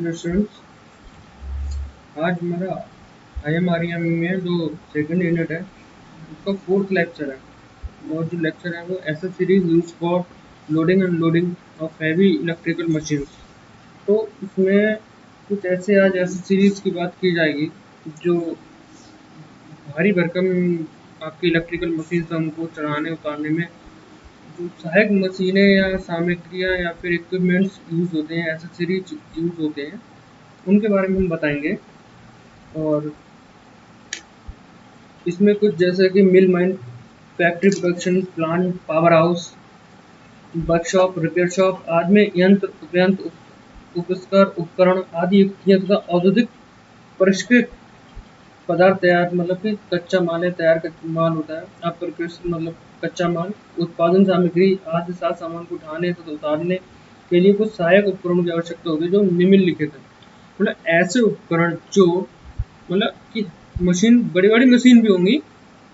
Students, आज हमारा IMREM में जो सेकंड यूनिट है उसका फोर्थ लेक्चर है और जो लेक्चर है वो SS series use for loading and unloading of heavy electrical machines. तो इसमें कुछ ऐसे आज एसएस सीरीज की बात की जाएगी जो भारी भरकम आपकी इलेक्ट्रिकल मशीन हमको चढ़ाने उतारने में जो सहायक मशीनें या सामग्रियाँ या फिर इक्विपमेंट्स यूज़ होते हैं, एसएस सीरीज यूज़ होते हैं, उनके बारे में हम बताएंगे। और इसमें कुछ जैसे कि mill mine, factory production plant, power house, workshop, repair shop आदि में यंत्र उपकरण आदि युक्तियाँ तथा औद्योगिक परिष्कृत पदार्थ तैयार मतलब कि कच्चा माल है, तैयार माल होता है। अपरिष्कृत मतलब कच्चा माल, उत्पादन सामग्री आदि साथ सामान को उठाने तथा उतारने के लिए कुछ सहायक उपकरणों की आवश्यकता होती है जो निम्नलिखित है। मतलब ऐसे उपकरण जो मतलब कि मशीन, बड़ी बड़ी मशीन भी होंगी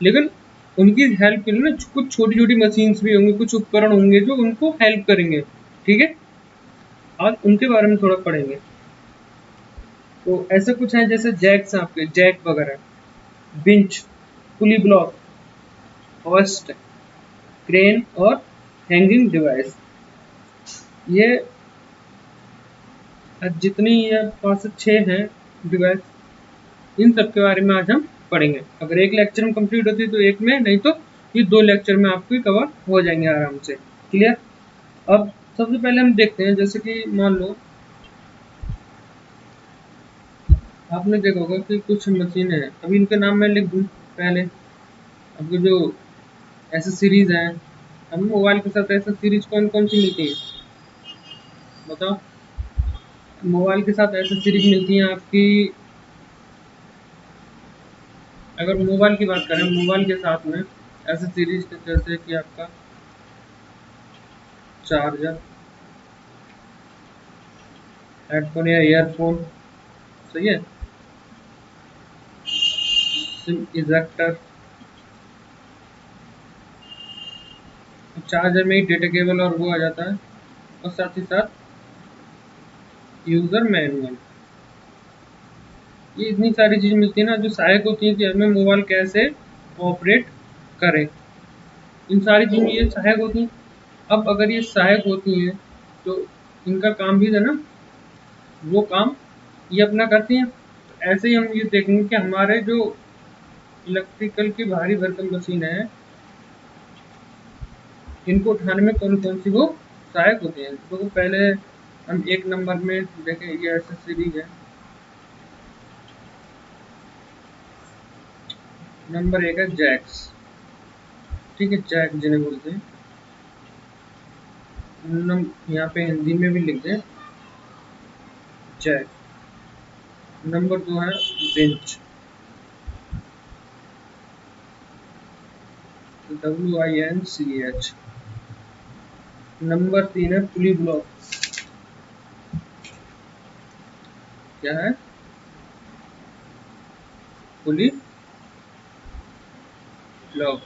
लेकिन उनकी हेल्प के लिए ना कुछ छोटी छोटी मशीन्स भी होंगी, कुछ उपकरण होंगे जो उनको हेल्प करेंगे। ठीक है, आज उनके बारे में थोड़ा पढ़ेंगे। तो ऐसे कुछ है जैसे जैक्स, आपके जैक वगैरह, बिंच, पुली ब्लॉक, होस्ट, क्रेन और हैंगिंग डिवाइस। ये जितनी ये 5 से 6 हैं डिवाइस, इन सब के बारे में आज हम पढ़ेंगे। अगर एक लेक्चर में कंप्लीट होती है तो एक में, नहीं तो ये 2 लेक्चर में आपको कवर हो जाएंगे आराम से। क्लियर। अब सबसे पहले हम देखते हैं, जैसे कि मान लो आपने देखा होगा कि कुछ मशीनें हैं, अभी इनके नाम मैं लिख दूं पहले। आपको जो एसएस सीरीज है, अब मोबाइल के साथ एसएस सीरीज कौन कौन सी मिलती है बताओ। मोबाइल के साथ एसएस सीरीज मिलती है आपकी, अगर मोबाइल की बात करें, मोबाइल के साथ में एसएस सीरीज जैसे कि आपका चार्जर, हेडफोन या ईयरफोन, सही है, सिम इजेक्टर, चार्जर में ही डेटा केबल और वो आ जाता है, और साथ ही साथ यूजर मैनुअल। ये इतनी सारी चीज़ मिलती है ना जो सहायक होती है कि हमें मोबाइल कैसे ऑपरेट करें। इन सारी चीज़ें ये सहायक होती हैं। अब अगर ये सहायक होती हैं तो इनका काम भी है ना, वो काम ये अपना करती हैं। तो ऐसे ही हम ये देखेंगे कि हमारे जो इलेक्ट्रिकल की भारी भरकम मशीन है, इनको उठाने में कौन कौन सी वो सहायक होती हैं। तो पहले हम एक नंबर में देखें, ये एसएस सीरीज है। नंबर 1 है जैक्स। ठीक है, जैक जिन्हें बोलते हैं, यहाँ पे हिंदी में भी लिख दें जैक। नंबर 2 है बेंच, WINCH। नंबर 3 है पुली ब्लॉक। क्या है? पुली ब्लॉक।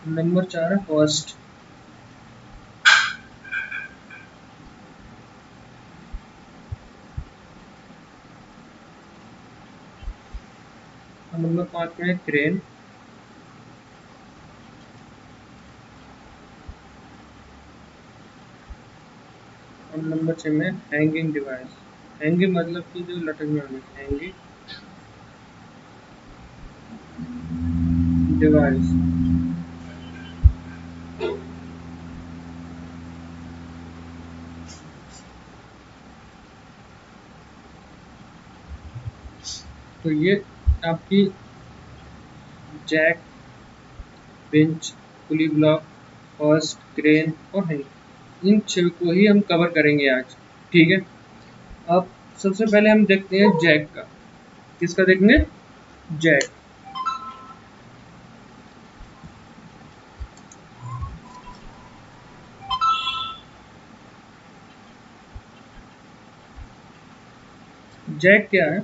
नंबर 4 है फर्स्ट। नंबर 5 में है क्रेन। और नंबर 6 में हैंगिंग डिवाइस। हैंगिंग मतलब कि जो लटकने वाली, हैंगिंग डिवाइस। तो ये आपकी जैक, बेंच, पुली ब्लॉक, फर्स्ट, क्रेन और हैंगिंग, इन 6 को ही हम कवर करेंगे आज। ठीक है। अब सबसे पहले हम देखते हैं जैक का। किसका देखेंगे? जैक। जैक क्या है?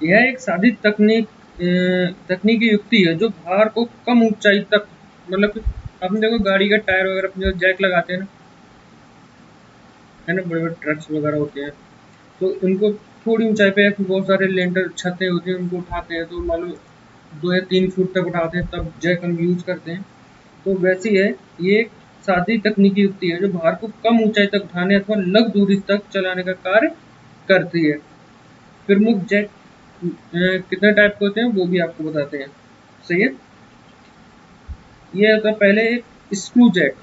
यह एक सादी तकनीकी युक्ति है जो भार को कम ऊंचाई तक मतलब कि आपने देखो गाड़ी का टायर वगैरह पे जो जैक लगाते हैं ना, है ना, बड़े बड़े ट्रक्स वगैरह होते हैं, तो उनको थोड़ी ऊंचाई पे बहुत सारे लेंटर छतें होती हैं, उनको उठाते हैं तो मान लो 2 या 3 फुट तक उठाते हैं, तब जैक हम यूज करते हैं। तो वैसी है ये एक सादी तकनीकी युक्ति है जो भार को कम ऊंचाई तक उठाने अथवा लघु दूरी तक चलाने का कार्य करती है। प्रमुख जैक कितने टाइप के होते हैं वो भी आपको बताते हैं। सही है। ये होता है पहले एक स्क्रू जैक।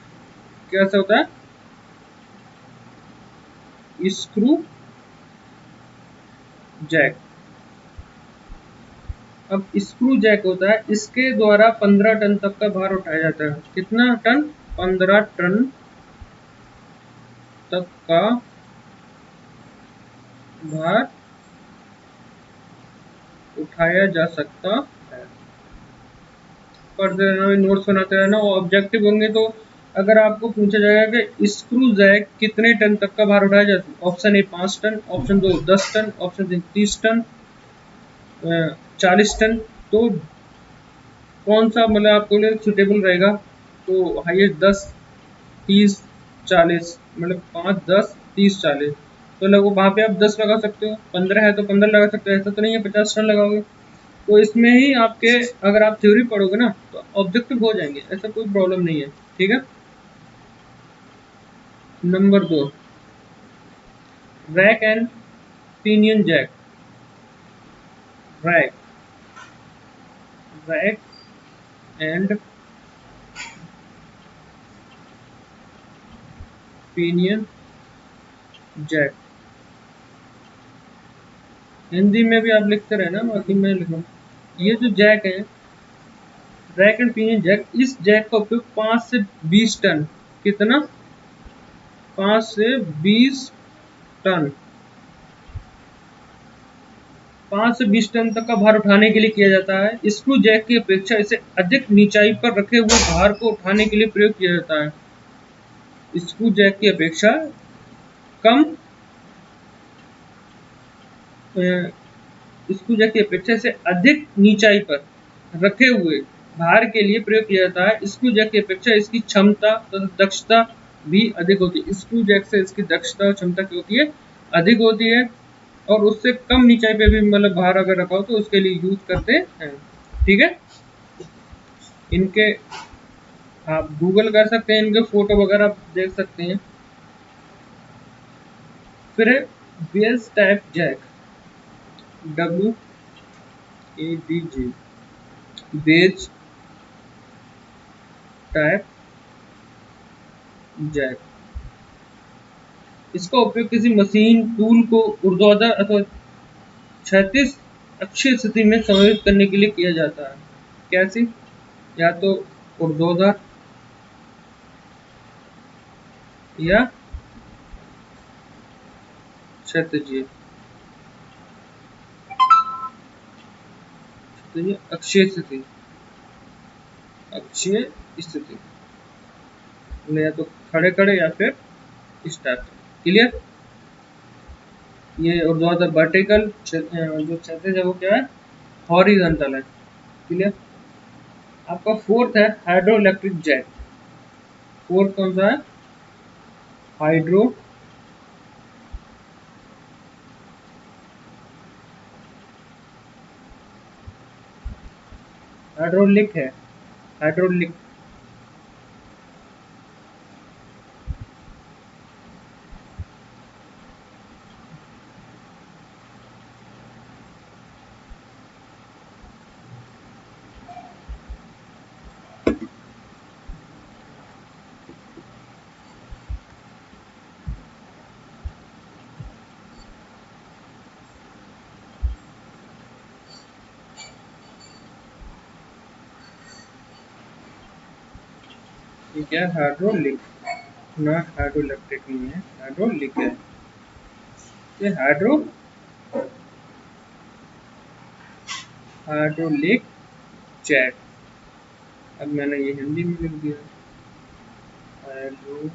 कैसा होता है? Screw jack. अब स्क्रू जैक होता है, इसके द्वारा 15 टन तक का भार उठाया जाता है। कितना टन? 15 टन तक का भार उठाया जा सकता है। पढ़ते रहना, नोट्स बनाते रहना, और ऑब्जेक्टिव होंगे तो अगर आपको पूछा जाएगा कि स्क्रू जैक कितने टन तक का भार उठाया जाता है, option A 5 ton, option 2 10 ton, option 3 30 ton, 40 ton, तो कौन सा मतलब आपके लिए सुटेबल रहेगा? तो हाईएस्ट 10, 30, 40, मतलब 5, 10, 30, 40, तो लगो वहाँ पे आप 10 लगा सकते हो, 15 है तो 15 लगा सकते हो, ऐसा तो नहीं है 50 टन लगाओगे। तो इसमें ही आपके अगर आप थ्योरी पढ़ोगे ना तो ऑब्जेक्टिव हो जाएंगे, ऐसा कोई प्रॉब्लम नहीं है। ठीक है। Number 2, rack and pinion jack. Rack rack and pinion jack. Hindi में भी आप लिखते रहे ना, बाकी मैं लिखूँ। ये जो जैक है, रैक एंड पिनियन जैक, इस जैक का उपयोग 5 से 20 टन, कितना? 5 से 20 टन, 5 से 20 टन तक का भार उठाने के लिए किया जाता है। स्क्रू जैक की अपेक्षा इसे अधिक नीचाई पर रखे हुए भार को उठाने के लिए प्रयोग किया जाता है। स्क्रू जैक की अपेक्षा कम स्क्रू जैक की अपेक्षा से अधिक नीचाई पर रखे हुए भार के लिए प्रयोग किया जाता है। स्क्रू जैक की अपेक्षा इसकी क्षमता तथा दक्षता भी अधिक होती है। स्क्रू जैक से इसकी दक्षता और क्षमता क्या होती है? अधिक होती है, और उससे कम नीचाई पे भी मतलब भार अगर रखा हो तो उसके लिए यूज करते हैं। ठीक है। इनके आप गूगल कर सकते हैं, इनके फोटो वगैरह आप देख सकते हैं। फिर है base type jack, WABG, base type jack. इसका उपयोग किसी मशीन टूल को ऊर्ध्वाधर अथवा क्षैतिज अक्षीय स्थिति में समायोजित करने के लिए किया जाता है। कैसे? या तो ऊर्ध्वाधर या क्षैतिज, अक्षीय स्थिति, अक्षीय स्थिति, या तो खड़े खड़े या फिर इस टाइप। क्लियर? ये ऊर्ध्वाधर वर्टिकल, जो क्षैतिज है वो क्या है? हॉरिजॉन्टल है। क्लियर? आपका फोर्थ है हाइड्रो इलेक्ट्रिक जैक। फोर्थ कौन सा है? हाइड्रो हाइड्रोलिक है, हाइड्रोलिक। ये क्या है? हाइड्रोलिक ना, हाइड्रो इलेक्ट्रिक नहीं है, हाइड्रोलिक है। ये हाइड्रोलिक जैक। अब मैंने ये हिंदी में लिख दिया, हाइड्रोलिक।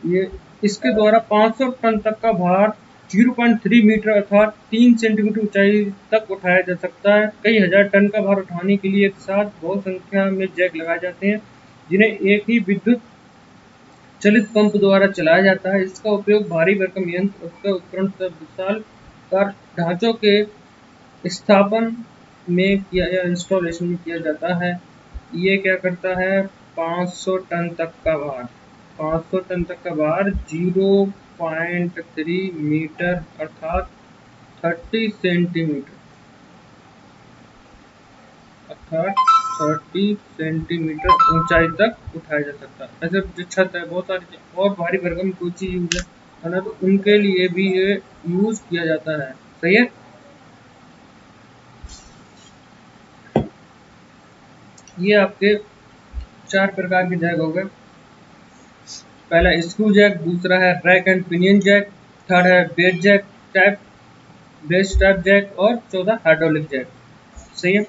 ये इसके द्वारा 500 टन तक का भार 0.3 मीटर अर्थात 3 सेंटीमीटर ऊंचाई तक उठाया जा सकता है। कई हजार टन का भार उठाने के लिए एक साथ बहुत संख्या में जैक लगाए जाते हैं, जिन्हें एक ही विद्युत चलित पंप द्वारा चलाया जाता है। इसका उपयोग भारी भरकम यंत्र उपकरण तथा विशालकाय ढांचों के स्थापन में किया या इंस्टॉलेशन में किया जाता है। ये क्या करता है? 500 टन तक का भार, 500 टन तक का भार 0.3 मीटर अर्थात 30 सेंटीमीटर ऊंचाई तक उठाया जा सकता है। ऐसे जो छत है, बहुत सारी और भारी भरकम कोई चीज यूज है ना, तो उनके लिए भी ये यूज किया जाता है। सही है। ये आपके 4 प्रकार के जैक हो गए। पहला स्क्रू जैक, दूसरा है rack and pinion jack, third है बेस टाइप जैक और चौथा हाइड्रोलिक जैक। सही है।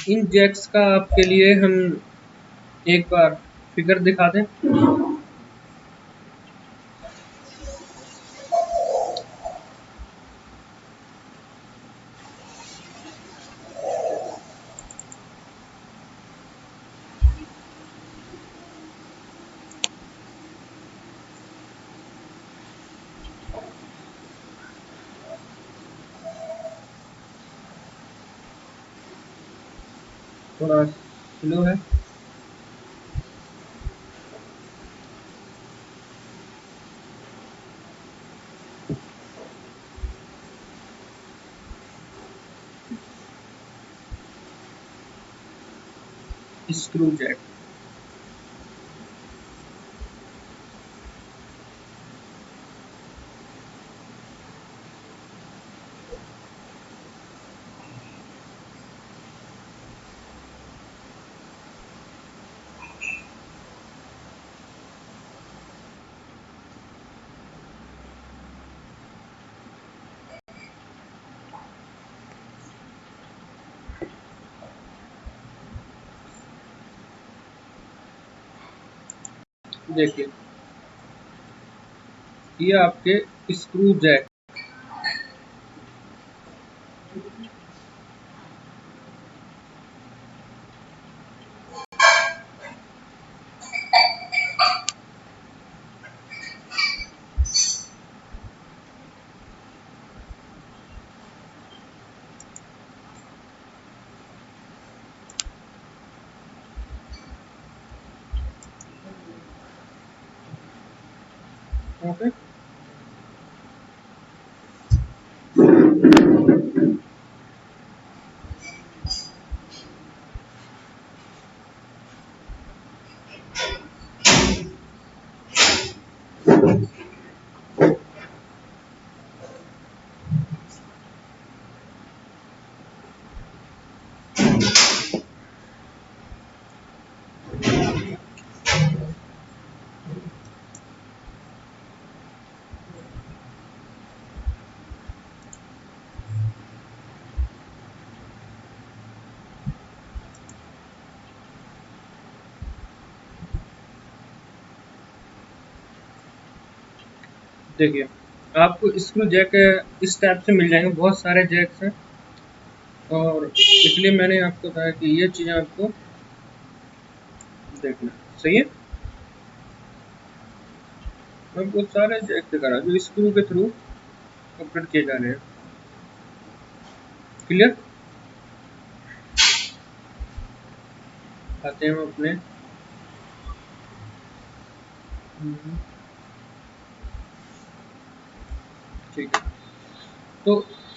इन जैक्स का आपके लिए हम एक बार फिगर दिखा दें। थोड़ा स्लो है। स्क्रू जैक, देखिए ये आपके स्क्रू जैक। ओके, देखिए आपको स्क्रू जैक इस टाइप से मिल जाएंगे, बहुत सारे जैक्स हैं और इसलिए मैंने आपको बताया कि ये चीज़ें आपको देखना। सही है। मैं बहुत सारे जैक दिखा रहा जो स्क्रू के थ्रू ऑपरेट किए जा रहे हैं। क्लियर। आते हैं हम अपने ठीक है। तो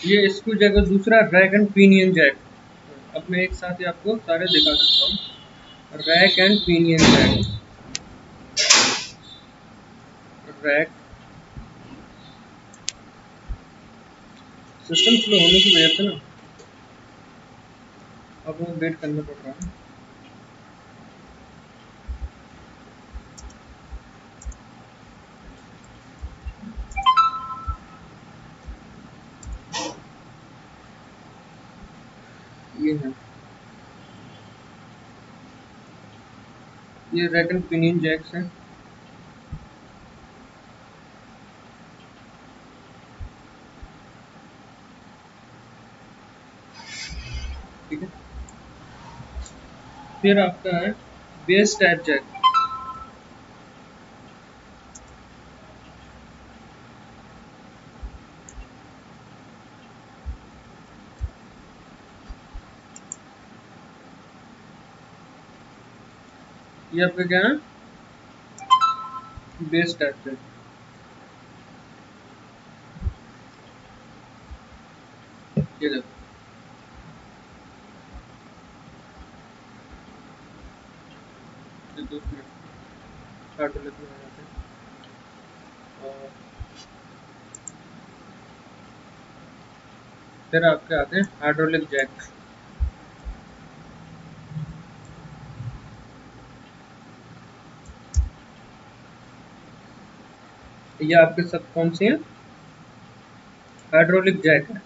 ये स्क्रू जैक और दूसरा रैक एंड पिनियन जैक। अब मैं एक साथ ही आपको सारे दिखा सकता हूँ। Rack and pinion jack, rack. System slow होने की वजह से ना अब वो वेट करना पड़ रहा है। ये है ये रैक एंड पिनियन जैक्स हैं। ठीक है, फिर आपका है बेस टाइप जैक। ये आपका क्या है, बेस टाइप जैक। ये देखो, ये 2 मिनट हाइड्रोलिक में आ जाते हैं। और फिर आपके आते हैं हाइड्रोलिक जैक। ये आपके सब कौन से हैं, हाइड्रोलिक जैक है,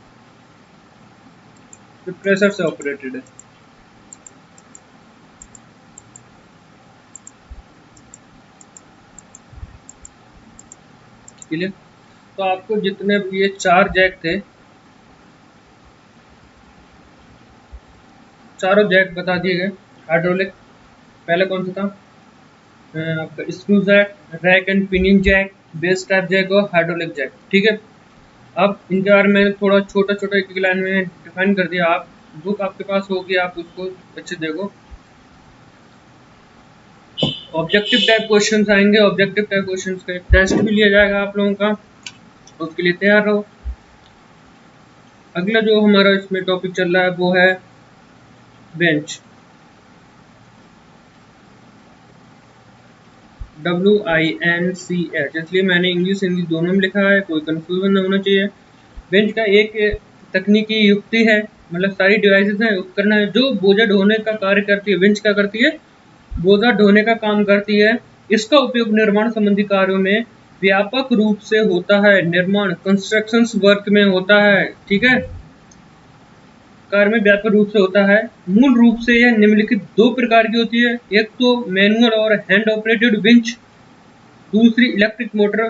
जो प्रेशर से ऑपरेटेड है। क्लियर। तो आपको जितने भी ये 4 जैक थे, चारों जैक बता दिए गए। हाइड्रोलिक पहले कौन सा था, आपका screw jack, rack and pinion jack, base type jack और हाइड्रोलिक जैक। ठीक है, अब इनके बारे में थोड़ा छोटा छोटा एक लाइन में डिफाइन कर दिया। आप बुक आपके पास होगी, आप उसको अच्छे देखो। ऑब्जेक्टिव टाइप क्वेश्चंस आएंगे, ऑब्जेक्टिव टाइप क्वेश्चंस का टेस्ट भी लिया जाएगा आप लोगों का, उसके लिए तैयार रहो। अगला जो हमारा इसमें टॉपिक चल रहा है वो है बेंच, WINCH, इसलिए मैंने इंग्लिश हिंदी दोनों में लिखा है, कोई कंफ्यूजन नहीं होना चाहिए। बेंच का एक तकनीकी युक्ति है, मतलब सारी डिवाइसेस हैं, उपकरण है जो बोझा ढोने का कार्य करती है। बेंच क्या करती है, बोझा ढोने का काम करती है। इसका उपयोग निर्माण संबंधी कार्यों में व्यापक रूप से होता है, निर्माण कंस्ट्रक्शन वर्क में होता है। ठीक है, कार्य में व्यापक रूप से होता है। मूल रूप से यह निम्नलिखित 2 प्रकार की होती है, एक तो मैनुअल और हैंड ऑपरेटेड विंच, दूसरी इलेक्ट्रिक मोटर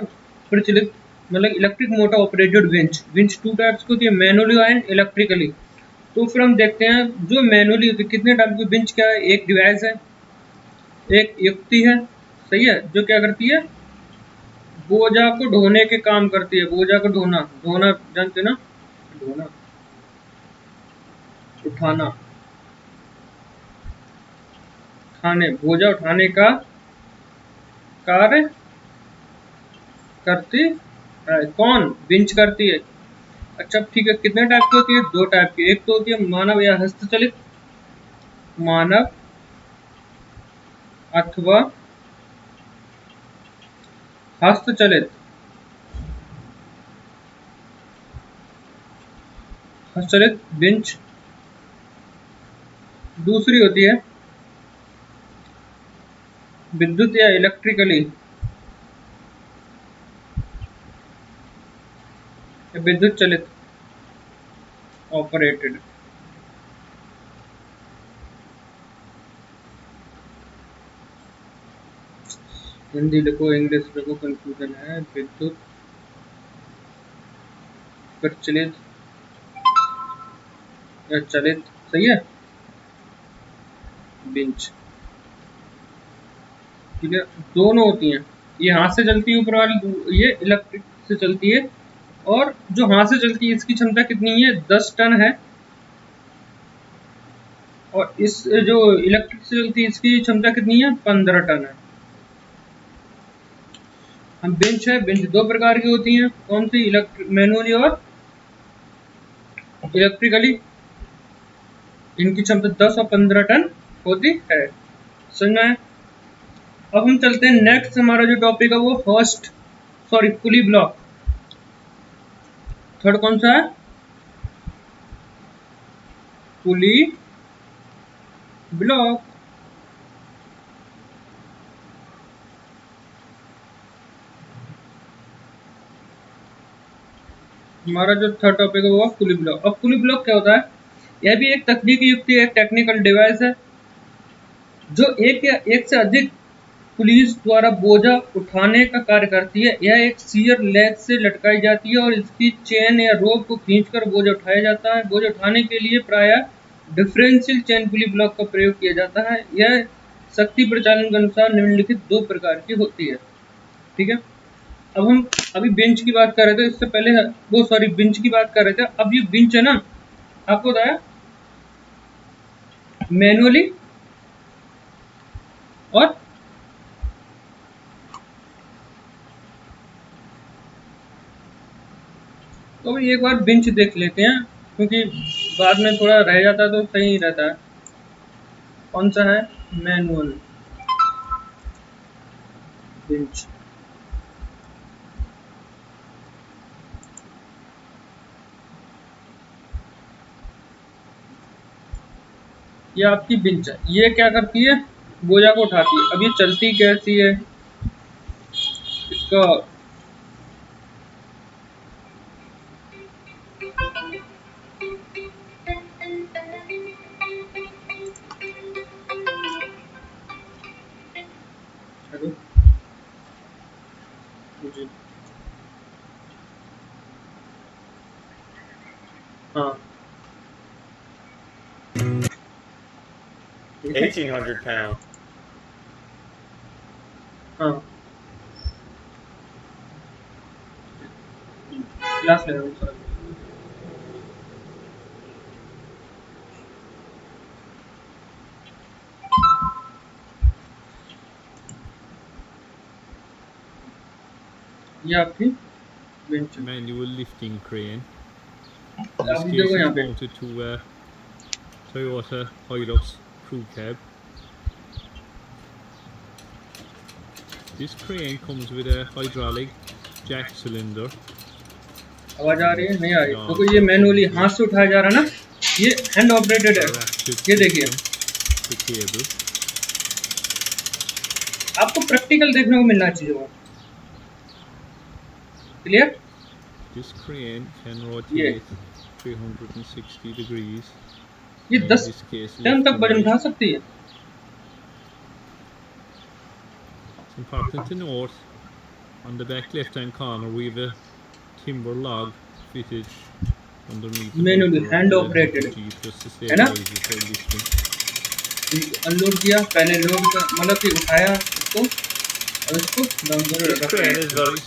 प्रचलित, मतलब electric motor operated winch. Winch 2 types की होती है, मैनुअली एंड इलेक्ट्रिकली। तो फिर हम देखते हैं जो मैनुअली होती है, कितने टाइप की विंच क्या है, एक डिवाइस है, एक युक्ति है, सही है, जो क्या करती है, बोझा को ढोने के काम करती है। बोझा को ढोना, ढोना जानते ना, ढोना, उठाना, उठाने, बोझा उठाने का कार्य करती है। कौन, विंच करती है। अच्छा ठीक है, कितने टाइप की होती है, 2 टाइप की। एक तो होती है मानव या हस्तचलित, मानव अथवा हस्तचलित, हस्तचलित विंच। दूसरी होती है विद्युत या इलेक्ट्रिकली, विद्युत चलित, ऑपरेटेड। हिंदी लिखो, इंग्लिश लिखो, कंफ्यूजन है। विद्युत प्रचलित या चलित, सही है, विंच। ठीक है, दोनों होती हैं। ये हाथ से चलती है ऊपर वाली, ये इलेक्ट्रिक से चलती है। और जो हाथ से चलती है इसकी क्षमता कितनी है, 10 टन है। और इस जो इलेक्ट्रिक से चलती है इसकी क्षमता कितनी है, 15 टन है। हम बेंच है, बेंच 2 प्रकार की होती हैं, कौन सी, इलेक्ट्रिक, मैनुअली और इलेक्ट्रिकली। इनकी क्षमता 10 और 15 टन होती है। समझ में। अब हम चलते हैं नेक्स्ट, हमारा जो टॉपिक है वो फर्स्ट, सॉरी, पुली ब्लॉक। थर्ड कौन सा है, पुली ब्लॉक। हमारा जो थर्ड टॉपिक है वो पुली ब्लॉक। अब पुली ब्लॉक क्या होता है, यह भी एक तकनीकी युक्ति है, एक टेक्निकल डिवाइस है जो एक या एक से अधिक पुलिस द्वारा बोझा उठाने का कार्य करती है। यह एक शीयर लेग से लटकाई जाती है और इसकी चेन या रोप को खींचकर बोझा उठाया जाता है। बोझा उठाने के लिए प्रायः डिफरेंशियल चेन पुली ब्लॉक का प्रयोग किया जाता है। यह शक्ति प्रचालन के अनुसार निम्नलिखित 2 प्रकार की होती है। ठीक है, अब हम अभी बेंच की बात कर रहे थे, इससे पहले वो सॉरी बेंच की बात कर रहे थे। अब ये बेंच है ना, आपको बताया मैनुअली और तो एक बार बेंच देख लेते हैं, क्योंकि बाद में थोड़ा रह जाता है तो सही रहता है। कौन सा है? Manual bench. ये आपकी बेंच है। ये क्या करती है? बोझा को उठाती है। अब ये चलती कैसी है? इसका जी हाँ 1,800 pounds. हाँ क्लास ले रहा हूँ सर। ये आपकी बेंच है। Manual lifting crane. In अब this case, देखो यहाँ it's पे mounted to a Toyota Hilux crew cab. This crane comes with a hydraulic jack cylinder. आवाज आ रही है? नहीं आ रही। क्योंकि ये मैनुअली हाथ से उठाया जा रहा है ना, ये हैंड ऑपरेटेड है। ये देखिए, The cable. आपको प्रैक्टिकल देखने को मिलना चाहिए। Clear? This crane can rotate 360 degrees. ये In 10 this case, ton left तक to वजन right. उठा सकती है। It's important to note, on the back left-hand corner, we have a timber log fitted underneath the Manually, bumper of hand the operated, Jeep just to है ना? stabilize it while lifting. Unload किया, पहले load का मतलब कि उठाया इसको और इसको डाउन This कर crane रखा is very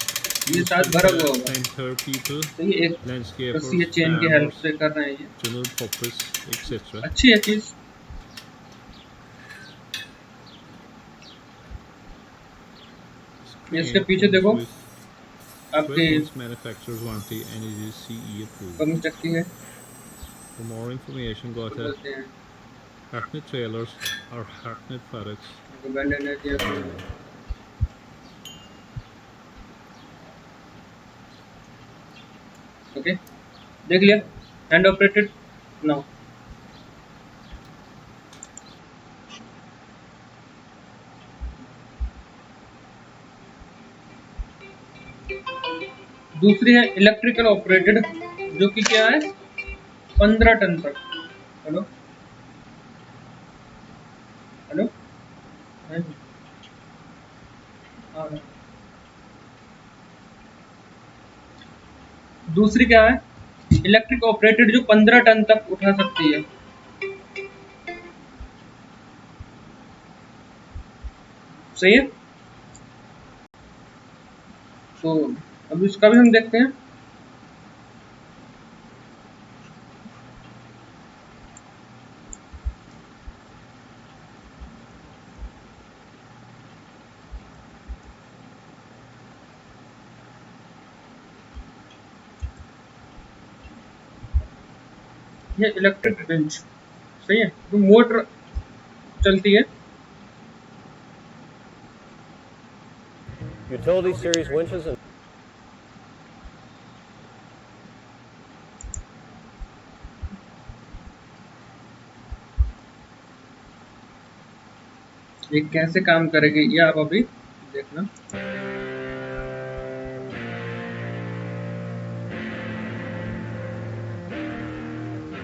ये साथ भरा हुआ होगा। Planter people, तो ये एक landscapers, रस्सी या चेन की हेल्प farmers, से कर रहे हैं ये। general purpose, etc. अच्छी है चीज। इसके पीछे देखो आपके 12 months manufacturer's warranty and it is CE approved. कमी सकती है। For more information, go to बोलते हैं Hartnett Trailers or Hartnett Products. Band energy. Okay, देख लिया हैंड ऑपरेटेड नाउ। दूसरी है इलेक्ट्रिकल ऑपरेटेड, जो कि क्या है 15 टन तक। हेलो हेलो दूसरी क्या है? इलेक्ट्रिक ऑपरेटेड, जो 15 टन तक उठा सकती है। सही है। तो अब इसका भी हम देखते हैं। ये इलेक्ट्रिक बेंच सही है, तो मोटर चलती है। utility series winches and ये कैसे काम करेगी ये आप अभी देखना।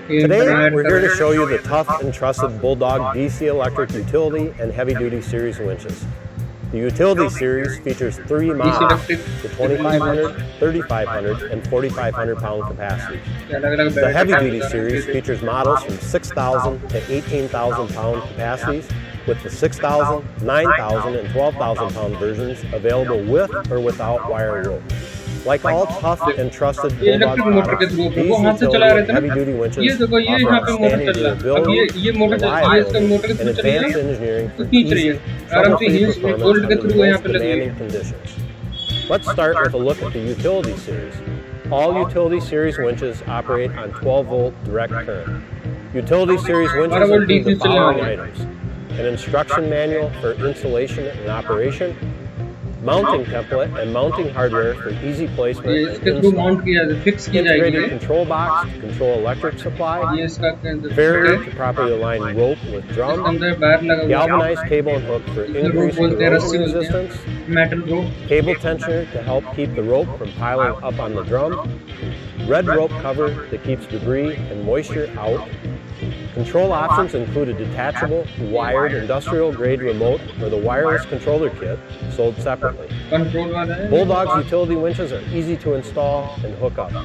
Today, we're here to show you the tough and trusted Bulldog DC Electric Utility and Heavy Duty Series winches. The Utility Series features 3 DC models electric for 2,500, 3,500, and 4,500 pound capacities. अलग अलग The Heavy battery Duty Series features models from 6,000 to 18,000 pound capacities, with the 6,000, 9,000, and 12,000 pound versions available with or without wire rope. Like all tough and trusted ये Bulldog electric motor के products, through these वो हाथ से चला utility रहे and थे ना, heavy-duty ये winches देखो ये offer यहाँ पे मोटर outstanding चल रहा है। अब durability, ये मोटर ये इसका मोटर के reliability, and थ्रू चल रही advanced है, engineering for कितनी चल रही easy, है आराम से, trouble-free ये performance गोल्ड के under थ्रू यहाँ most पे लगी है। demanding conditions. Let's start with a look at the Utility Series. All Utility Series winches operate on 12-volt direct current. Utility Series winches 12 volt include the DC चलने following वाली है। items: an instruction manual for installation and operation, mounting template and mounting hardware for easy ये placement and इसके through install, mount किया जाए, fix की जाएगी integrated ये। control box to control electric supply, ये इसका fairly to properly align rope with इसके drum, अंदर वायर लगा हुआ है, galvanized cable and hook for इसमें रोप increased बोलते हैं, corrosion रस्सी बोलते हैं, resistance, metal rope, cable tensioner to help keep the rope from piling up on the drum, red rope cover that keeps debris and moisture out. Control options include a detachable, wired, industrial-grade remote or the wireless controller kit, sold separately. Control वाला है। Bulldog's utility winches are easy to install and hook up.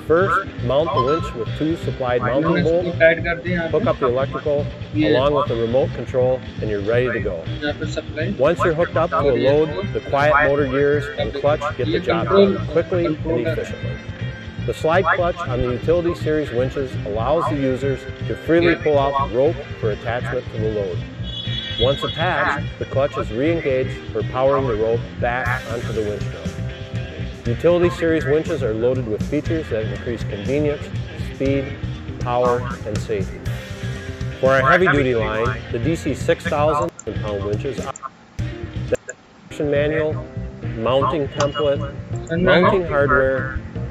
First, mount the winch with 2 supplied mounting इन्होंने इसको bolts, tight कर दिया यहाँ hook पे, up the electrical along with the remote control, and you're ready to go. यहाँ पे supply. Once you're hooked up to a load, the quiet motor gears and clutch get the job done quickly and efficiently. The slide clutch on the Utility Series winches allows the users to freely pull out the rope for attachment to the load. Once attached, the clutch is re-engaged for powering the rope back onto the winch drum. Utility Series winches are loaded with features that increase convenience, speed, power, and safety. For our heavy-duty line, the DC 6,000 pound winches are the instruction manual, mounting template, mounting hardware,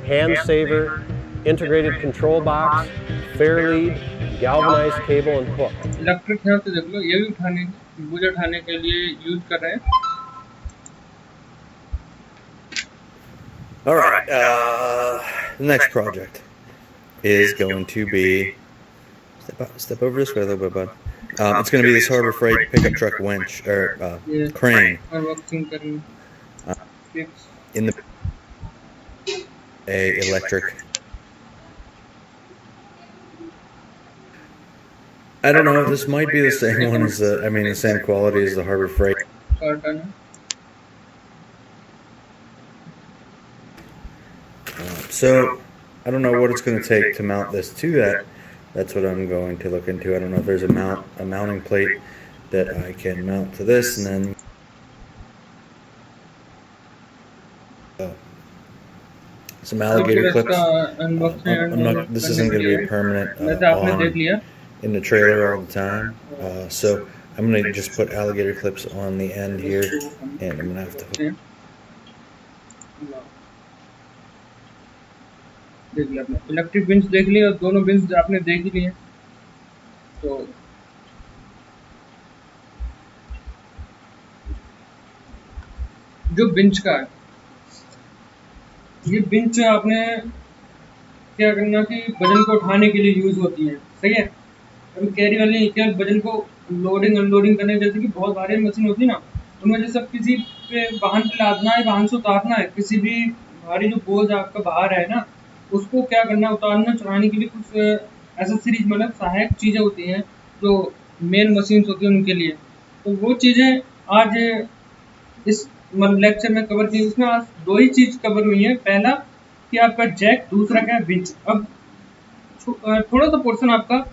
hand saver, integrated control box, fair lead, galvanized cable and hook. Electric यहाँ से देख लो, ये भी उठाने बोझ उठाने के लिए यूज कर रहे हैं। All right. The next project is going to be step over this way a little bit, bud. It's going to be this Harbor Freight pickup truck winch or ये crane अनबॉक्सिंग करनी, fix in the a electric. I don't know. This might be the same one as the. I mean, the same quality as the Harbor Freight. Carton है। So I don't know what it's going to take to mount this to that. That's what I'm going to look into. I don't know if there's a mounting plate that I can mount to this, and then some alligator clips. I'm not. This isn't going to be a permanent on in the trailer all the time. So I'm going to just put alligator clips on the end here, and I'm going to have to hook. देख लिया आपने, electric बिंच देख लिया, दोनों बिंच आपने देख ही लिए। तो जो बिंच का है, ये बिंच आपने क्या करना कि वजन को उठाने के लिए यूज होती है, सही है। अभी कैरी वाली क्या वजन को लोडिंग अनलोडिंग करने, जैसे कि बहुत भारी मशीन होती है ना, उनमें जैसे किसी पे वाहन पे लादना है, वाहन से उतारना है, किसी भी भारी जो बोझ आपका बाहर है ना, उसको क्या करना, उतारना चढ़ाने के लिए कुछ एसेसरीज मतलब सहायक चीज़ें होती हैं जो मेन मशीन्स होती हैं उनके लिए। तो वो चीज़ें आज इस मतलब लेक्चर में कवर की। उसमें आज दो ही चीज़ कवर हुई है, पहला कि आपका जैक, दूसरा क्या है बिंच। अब थोड़ा सा पोर्शन आपका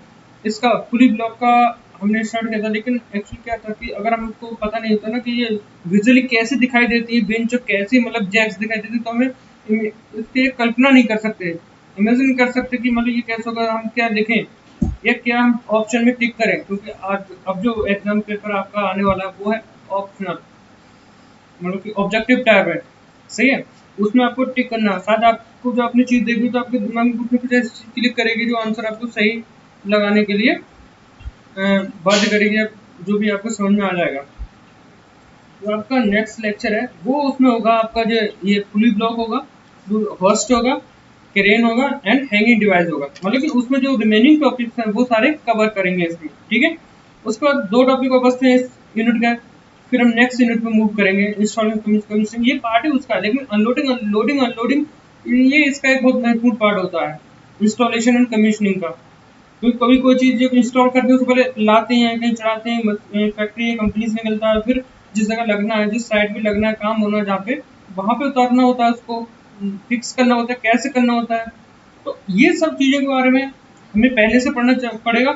इसका पुली ब्लॉक का हमने स्टार्ट किया था, लेकिन एक्चुअली क्या था कि अगर हमको पता नहीं होता ना कि ये विजुअली कैसे दिखाई देती है बेंच, कैसे मतलब जैक्स दिखाई देती है, तो हमें इसकी कल्पना नहीं कर सकते, इमेजिन कर सकते कि मतलब ये कैसे होगा, हम क्या लिखें या क्या हम ऑप्शन में टिक करें, क्योंकि आज अब जो एग्जाम पेपर आपका आने वाला है वो है ऑप्शनल, मतलब कि ऑब्जेक्टिव टाइप है, सही है। उसमें आपको टिक करना, शायद आपको जो अपनी चीज़ देखी तो आपके दिमाग में कुछ ऐसी चीज़ क्लिक करेगी जो आंसर आपको सही लगाने के लिए बाध्य करेगी, जो भी आपको समझ में आ जाएगा। तो आपका नेक्स्ट लेक्चर है वो उसमें होगा आपका जो ये पुली ब्लॉक होगा, होस्ट होगा, क्रेन होगा एंड हैंगिंग डिवाइस होगा, मतलब कि उसमें जो रिमेनिंग टॉपिक्स हैं वो सारे कवर करेंगे इसमें, ठीक है। उसके बाद दो टॉपिक और बचते हैं इस यूनिट का, फिर हम नेक्स्ट यूनिट पे मूव करेंगे, इंस्टॉलिंग कमीशनिंग, ये पार्ट ही उसका है। लेकिन अनलोडिंग ये इसका एक बहुत महत्वपूर्ण पार्ट होता है, इंस्टॉलेशन एंड कमीशनिंग का। क्योंकि कभी कोई चीज़ जब इंस्टॉल करते हैं उससे पहले लाते हैं, कहीं चढ़ाते हैं, फैक्ट्री या कंपनी से निकलता है, फिर जिस जगह लगना है, जिस साइट पे लगना है, काम होना है जहाँ पे, वहाँ पे उतारना होता है, उसको फिक्स करना होता है, कैसे करना होता है। तो ये सब चीज़ों के बारे में हमें पहले से पढ़ना पड़ेगा,